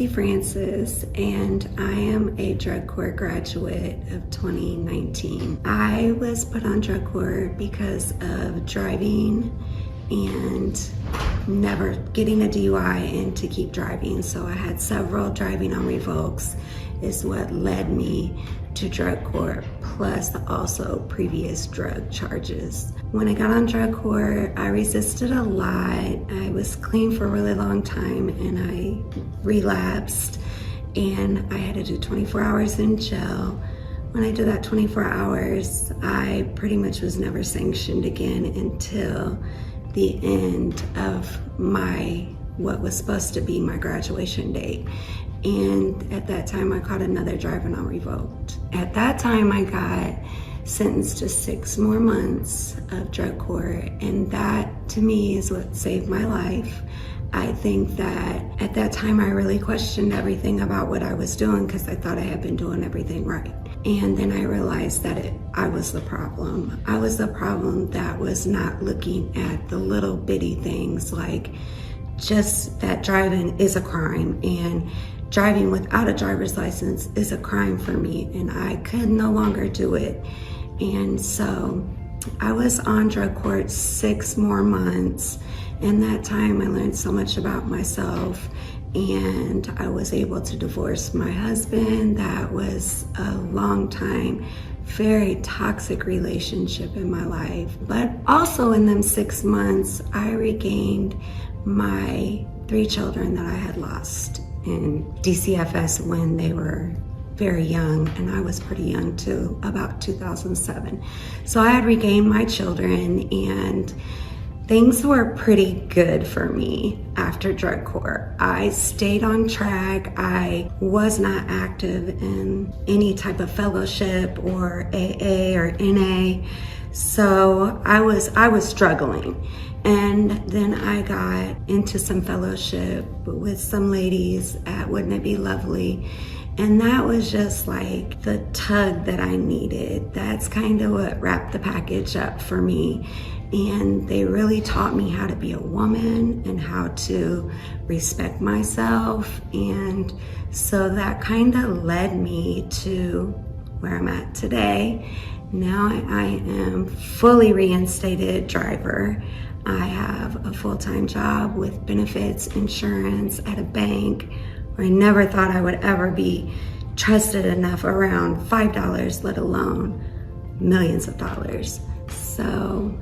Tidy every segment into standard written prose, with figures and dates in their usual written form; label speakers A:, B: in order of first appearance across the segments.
A: Tracy Francis, and I am a drug court graduate of 2019. I was put on drug court because of driving and never getting a DUI and to keep driving. So I had several driving on revokes is what led me to drug court, plus also previous drug charges. When I got on drug court, I resisted a lot. I was clean for a really long time and I relapsed, and I had to do 24 hours in jail. When I did that 24 hours, I pretty much was never sanctioned again until the end of what was supposed to be my graduation date. And at that time, I caught another driving on revoked. At that time, I got sentenced to 6 more months of drug court, and that to me is what saved my life. I think that at that time, I really questioned everything about what I was doing because I thought I had been doing everything right. And then I realized that I was the problem. I was the problem that was not looking at the little bitty things, like just that driving is a crime, and driving without a driver's license is a crime for me, and I could no longer do it. And so I was on drug court 6 more months. In that time, I learned so much about myself, and I was able to divorce my husband. That was a long time, very toxic relationship in my life. But also in them 6 months, I regained my 3 children that I had lost in DCFS when they were very young, and I was pretty young too, about 2007. So I had regained my children, and things were pretty good for me after drug court. I stayed on track. I was not active in any type of fellowship or AA or NA. So I was struggling. And then I got into some fellowship with some ladies at Wouldn't It Be Lovely? And that was just like the tug that I needed. That's kind of what wrapped the package up for me. And they really taught me how to be a woman and how to respect myself. And so that kind of led me to where I'm at today. Now I am fully reinstated driver. I have a full-time job with benefits, insurance at a bank where I never thought I would ever be trusted enough around $5, let alone millions of dollars. So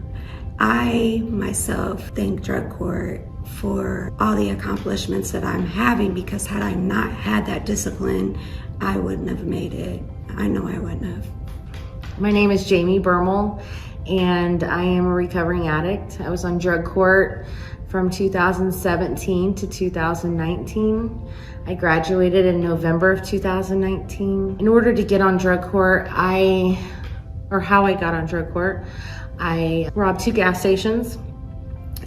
A: I myself thank drug court for all the accomplishments that I'm having, because had I not had that discipline, I wouldn't have made it. I know I wouldn't have.
B: My name is Jamie Bermel, and I am a recovering addict. I was on drug court from 2017 to 2019. I graduated in November of 2019. In order to get on drug court, how I got on drug court, I robbed 2 gas stations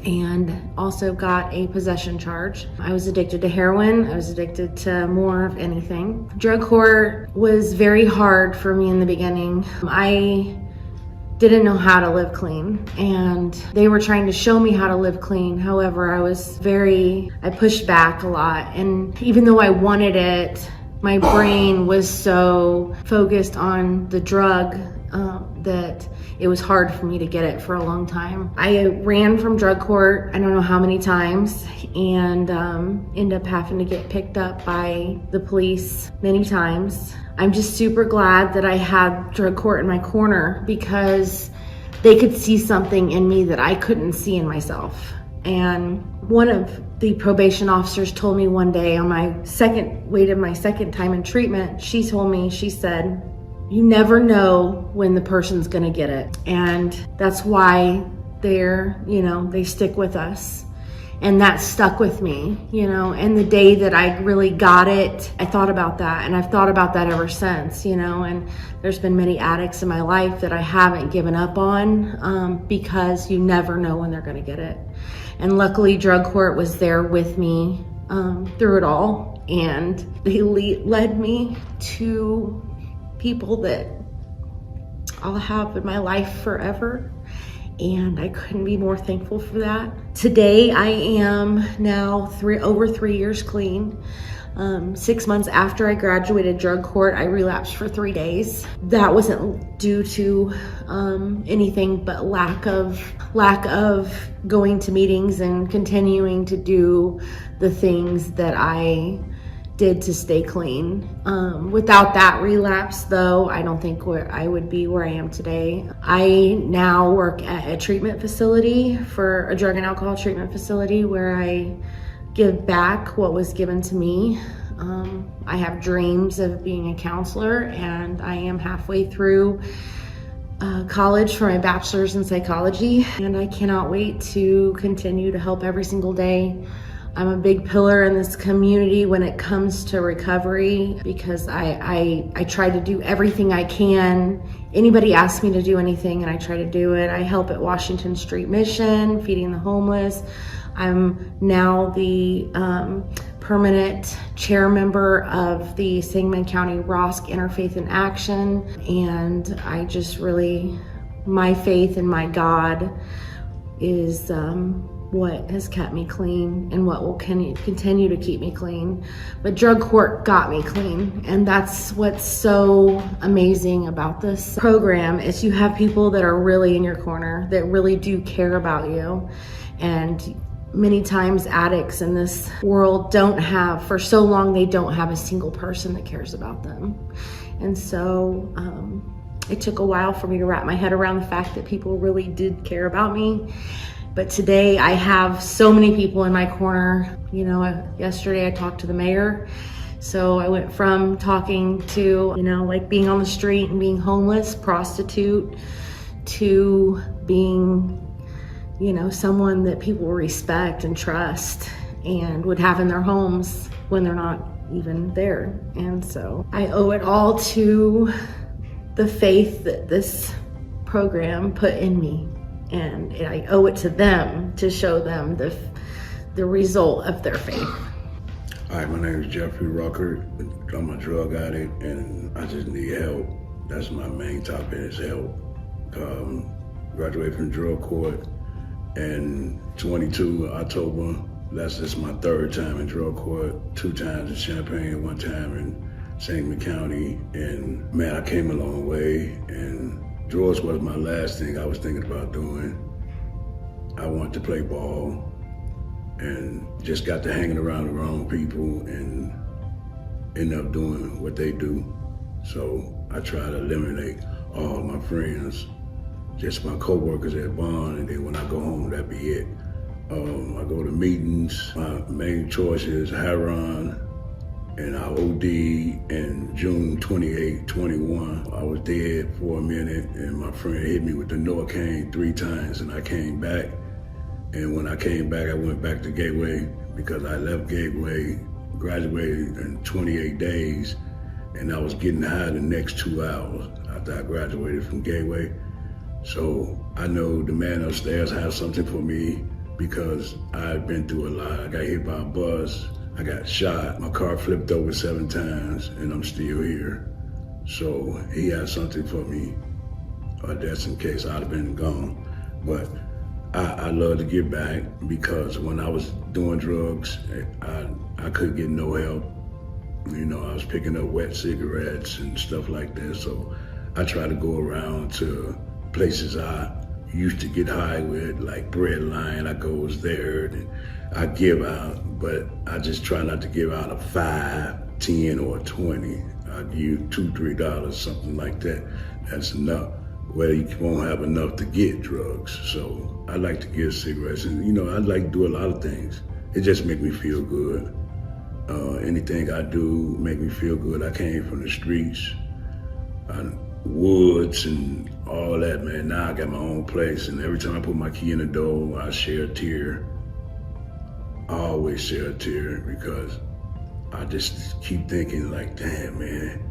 B: and also got a possession charge. I was addicted to heroin. I was addicted to more of anything. Drug court was very hard for me in the beginning. I didn't know how to live clean, and they were trying to show me how to live clean. However, I pushed back a lot, and even though I wanted it, my brain was so focused on the drug that it was hard for me to get it for a long time. I ran from drug court, I don't know how many times, and ended up having to get picked up by the police many times. I'm just super glad that I had drug court in my corner, because they could see something in me that I couldn't see in myself. And one of the probation officers told me one day on my second time in treatment, she said, "You never know when the person's gonna get it." And that's why they stick with us. And that stuck with me, and the day that I really got it, I thought about that, and I've thought about that ever since, and there's been many addicts in my life that I haven't given up on, because you never know when they're gonna get it. And luckily drug court was there with me through it all, and they led me to people that I'll have in my life forever. And I couldn't be more thankful for that. Today I am now over 3 years clean. 6 months after I graduated drug court, I relapsed for 3 days. That wasn't due to anything but lack of going to meetings and continuing to do the things that I did to stay clean. Without that relapse, though, I don't think I would be where I am today. I now work at a treatment facility, for a drug and alcohol treatment facility, where I give back what was given to me. I have dreams of being a counselor, and I am halfway through college for my bachelor's in psychology, and I cannot wait to continue to help every single day. I'm a big pillar in this community when it comes to recovery, because I try to do everything I can. Anybody asks me to do anything and I try to do it. I help at Washington Street Mission, feeding the homeless. I'm now the permanent chair member of the Sangamon County ROSC Interfaith in Action, and I just really, my faith in my God is what has kept me clean and what will continue to keep me clean. But drug court got me clean, and that's what's so amazing about this program, is you have people that are really in your corner, that really do care about you. And many times addicts in this world don't have, for so long, they don't have a single person that cares about them. And so it took a while for me to wrap my head around the fact that people really did care about me. But today I have so many people in my corner. You know, yesterday I talked to the mayor. So I went from talking to, like being on the street and being homeless, prostitute, to being, someone that people respect and trust and would have in their homes when they're not even there. And so I owe it all to the faith that this program put in me. And I owe it to them to show them the result of their faith.
C: Hi, my name is Jeffrey Ruckert. I'm a drug addict and I just need help. That's my main topic, is help. Graduated from drug court in 22 October. That's just my third time in drug court, 2 times in Champaign, 1 time in Sangamon County. And man, I came a long way, and drugs was my last thing I was thinking about doing. I wanted to play ball and just got to hanging around the wrong people and end up doing what they do. So I try to eliminate all my friends, just my coworkers at Bond, and then when I go home, that'd be it. I go to meetings. My main choice is heroin, and I OD in June 28, 21. I was dead for a minute, and my friend hit me with the Novocaine 3 times, and I came back. And when I came back, I went back to Gateway, because I left Gateway, graduated in 28 days, and I was getting high the next 2 hours after I graduated from Gateway. So I know the man upstairs has something for me, because I've been through a lot. I got hit by a bus. I got shot. My car flipped over 7 times, and I'm still here. So he has something for me, just in case I'd have been gone. But I love to give back, because when I was doing drugs, I couldn't get no help. I was picking up wet cigarettes and stuff like that. So I try to go around to places I used to get high with, like Bread Line. I goes there and I give out, but I just try not to give out a 5, 10, or 20. I give $2, $3, something like that. That's enough. Well, you won't have enough to get drugs. So I like to give cigarettes, and I like to do a lot of things. It just make me feel good. Anything I do make me feel good. I came from the streets, woods and all that, man. Now I got my own place, and every time I put my key in the door, I share a tear. I always share a tear, because I just keep thinking like, damn, man,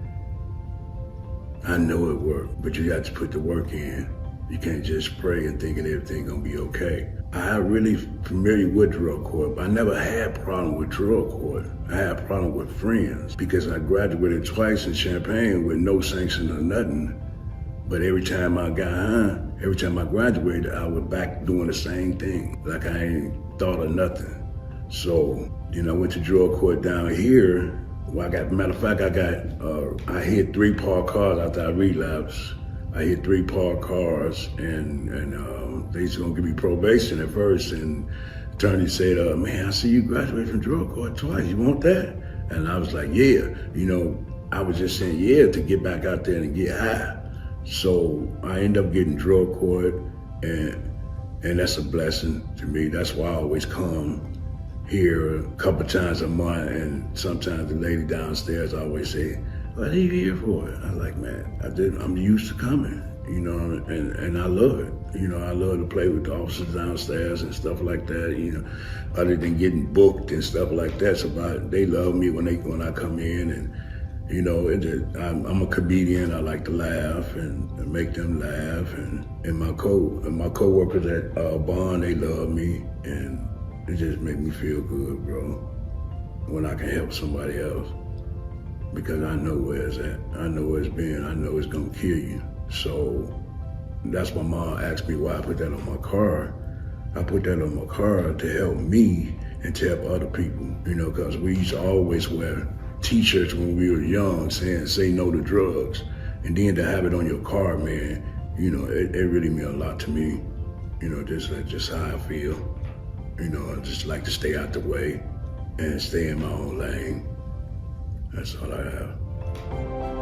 C: I know it worked, but you got to put the work in. You can't just pray and thinking everything gonna be okay. I'm really familiar with drug court, but I never had a problem with drug court. I had a problem with friends, because I graduated twice in Champaign with no sanction or nothing. But every time I got high, every time I graduated, I was back doing the same thing, like I ain't thought of nothing. So Then I went to drug court down here. Well, matter of fact, I hit 3 parked cars after I relapsed. I hit 3 parked cars, and they was gonna give me probation at first, and the attorney said, man, I see you graduated from drug court twice, you want that? And I was like, yeah. I was just saying yeah to get back out there and get high. So I ended up getting drug court, and that's a blessing to me. That's why I always come here a couple times a month, and sometimes the lady downstairs always say, what are you here for? I was like, man, I'm used to coming, and I love it. I love to play with the officers downstairs and stuff like that, other than getting booked and stuff like that. So they love me when I come in, and I'm a comedian. I like to laugh and make them laugh, and my coworkers at Bond, they love me, and it just make me feel good, bro, when I can help somebody else, because I know where it's at. I know where it's been. I know it's gonna kill you. So that's why Mom asked me why I put that on my car. I put that on my car to help me and to help other people, because we used to always wear T-shirts when we were young saying, say no to drugs. And then to have it on your car, man, it really meant a lot to me. Just how I feel. I just like to stay out the way and stay in my own lane. That's all I have.